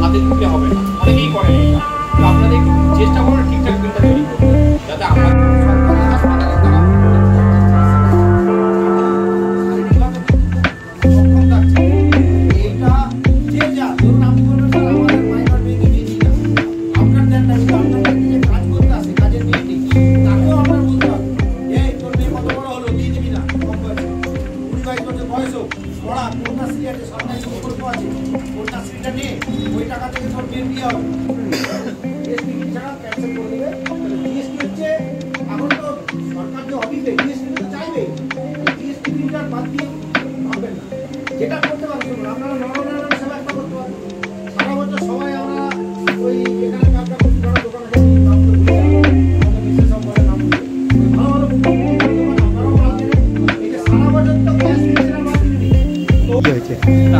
হাতে ঢুকলে হবে না, অনেকেই করেন এটা। তো আপনাদের চেষ্টা করুন ঠিকঠাক বিলটা তৈরি করতে, যাতে আমরা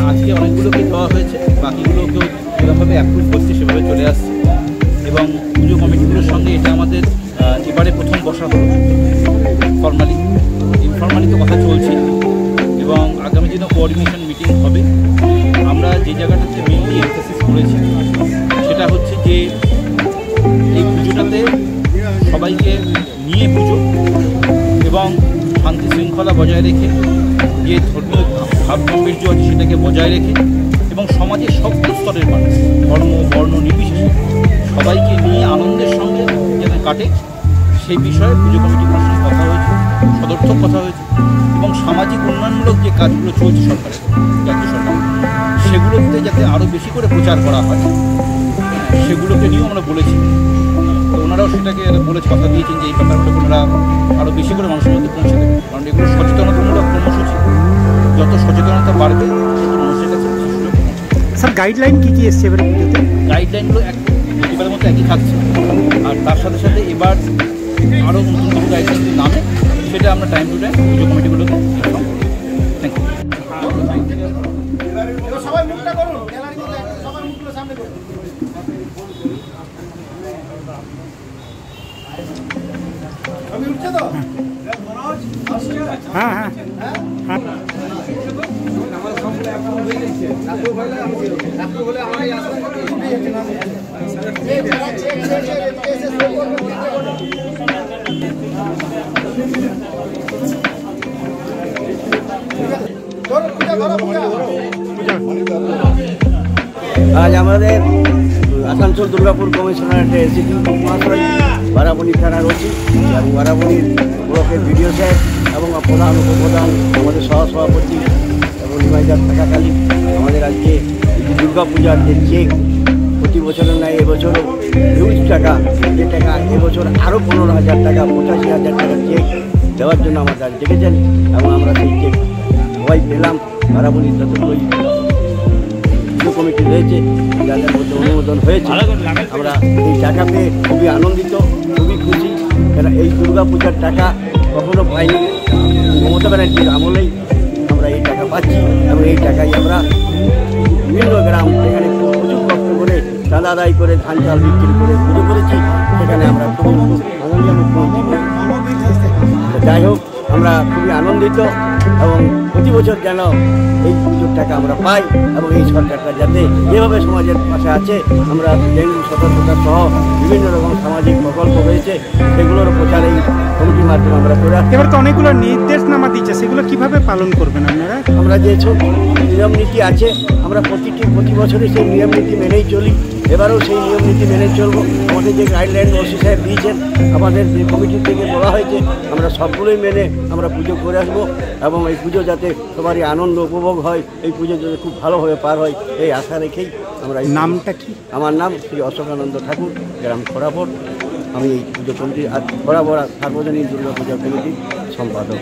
আজকে অনেকগুলোকে দেওয়া হয়েছে, বাকিগুলোকেও যেভাবে অ্যাপ্রুভ করছে সেভাবে চলে আসছে। এবং পুজো কমিটিগুলোর সঙ্গে এটা আমাদের এবারে প্রথম বসা হলো ফর্মালি। ইনফর্মালি তো কথা চলছে এবং আগামী দিনে কোঅর্ডিনেশন মিটিং হবে। আমরা যে জায়গাটাতে মেইনলি এমফেসিস করেছি সেটা হচ্ছে যে এই পুজোটাতে সবাইকে নিয়ে পুজো এবং শান্তি শৃঙ্খলা বজায় রেখে যে ধর্মীয় ভাব গাম্ভীর্য আছে সেটাকে বজায় রেখে এবং সমাজের সব স্তরের মানুষ ধর্ম বর্ণ নির্বিশেষে সবাইকে নিয়ে আনন্দের সঙ্গে যাতে কাটে সেই বিষয়ে পুজো কমিটিগুলোর সঙ্গে কথা হয়েছে, সদর্থক কথা হয়েছে। এবং সামাজিক উন্নয়নমূলক যে কাজগুলো চলছে সরকারের, রাজ্য সরকার, সেগুলোতে যাতে আরও বেশি করে প্রচার করা হয় সেগুলোকে নিয়েও আমরা বলেছি। তো ওনারাও সেটাকে বলে কথা দিয়েছেন যে এই ব্যাপারগুলো ওনারা আরও বেশি করে মানুষের মধ্যে পৌঁছে দেবে, কারণ এগুলো সচেতনতামূলক কর্মসূচি। যত সচেতনতা বাড়বে তত মানুষের কাছে সুযোগ। স্যার গাইডলাইন কী কী এসছে এবারে পুজোতে? গাইডলাইনগুলো এবারের মতো একই থাকছে, আর তার সাথে সাথে এবার আরও নতুন কিছু গাইডলাইন নামে সেটা আমরা টাইম টু টাইম পুজো কমিটিগুলোকে ইনফর্ম করব। Thank you. হ্যাঁ হ্যাঁ হ্যাঁ আজ আমাদের আসানসোল দুর্গাপুর কমিশনারেটের এসিপি মহাশয়, বারাবণী থানার ওসি এবং বারাবণীর ব্লকের বিডিও সাহেব এবং প্রধান উপপ্রধান আমাদের সহসভাপতি এবং নিমাইদার থাকাকালীন আমাদের আজকে দুর্গাপূজার যে চেক প্রতি বছরের নয় এবছরও হিউজ টাকা, যে টাকা এবছর আরও 15,000 টাকা 85,000 টাকা চেক দেওয়ার জন্য আমাদের আজ ডেকেছেন এবং আমরা সেই চেক সবাই পেলাম। বারাবণীর যতগুলো পুজো কমিটি রয়েছে যাদের মধ্যে অনুমোদন হয়েছে, আমরা এই টাকা পেয়ে খুবই আনন্দিত, খুবই খুশি। কেন এই দুর্গাপূজার টাকা কখনো পাইনি, মমতা ব্যানার্জির আমলেই আমরা এই টাকা পাচ্ছি এবং এই টাকাই আমরা বিভিন্ন গ্রাম যেখানে প্রচুর কষ্ট করে চাঁদা আদায় করে ধান চাল বিক্রি করে পুজো করেছি, সেখানে আমরা খুব যাই হোক আমরা খুবই আনন্দিত এবং প্রতি বছর যেন এই পুজোর টাকা আমরা পাই এবং এই সরকারটা যাতে যেভাবে সমাজের পাশে আছে, আমরা ডেঙ্গু সতর্কতা সহ বিভিন্ন রকম সামাজিক প্রকল্প রয়েছে সেগুলোর প্রচার এই কমিটির মাধ্যমে আমরা করে আসছি। এবার তো অনেকগুলো নির্দেশনামা দিচ্ছে, সেগুলো কিভাবে পালন করবেন আপনারা? আমরা যে সব নিয়ম নীতি আছে আমরা প্রতি বছরই সেই নিয়ম নীতি মেনেই চলি, এবারেও সেই নিয়ম নীতি মেনে চলবো। আমাদের যে গাইডলাইন ওসি সাহেব দিয়েছেন, আমাদের যে কমিটি থেকে বলা হয়েছে, আমরা সবগুলোই মেনে আমরা পুজো করে আসবো এবং এই পুজো যাতে সবারই আনন্দ উপভোগ হয়, এই পুজো যাতে খুব ভালোভাবে পার হয় এই আশা রেখেই আমরা। নামটা কি? আমার নাম শ্রী অশোকানন্দ ঠাকুর, গ্রাম খড়াপট। আমি এই পুজো কমিটির খড়াপড়া সার্বজনীন দুর্গা পূজা কমিটির সম্পাদক।